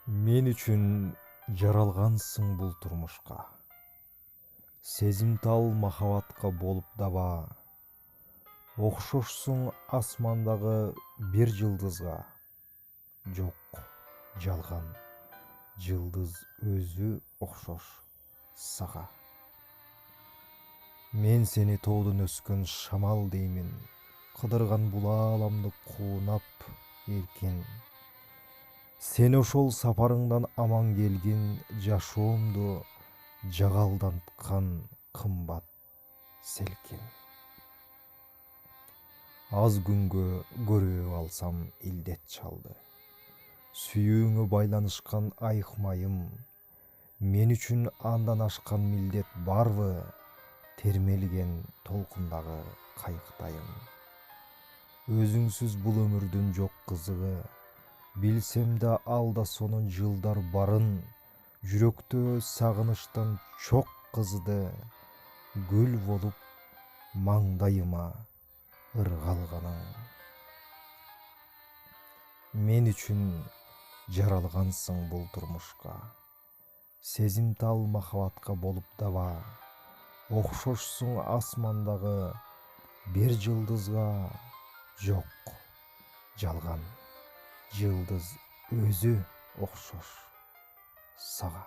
Мен үчүн жаралгансың бул турмушка. Сезимтал махабатка болуп даба. Окшошсуң асмандагы бир жылдызга. Жок, жалган. Жылдыз өзү окшош сага. Мен сени тоодон өскөн шамал деймин. Кыдырган бул ааламды куунап эркин. Сен ошол сапарыңдан аман келгин, жашоомду жагалданткан кымбат селкин. Аз күнгө көрүп алсам илдет чалды. Сүйүүңө байланышкан айыкмайым. Мен үчүн андан ашкан милдет барбы? Термелген толкундагы кайыктайым. Өзүңсүз бул өмүрдүн жок кызыгы. Билсем да алда сонун жылдар барын. Жүрөктө сагынычтан чок кызды. Гүл болуп маңдайыма ыргалганың. Мен үчүн жаралгансың бул турмушка. Сезимтал махабатка болуп даба. Окшошсуң асмандагы бир жылдызга. Жок, жалган. Жылдыз өзү окшош сага.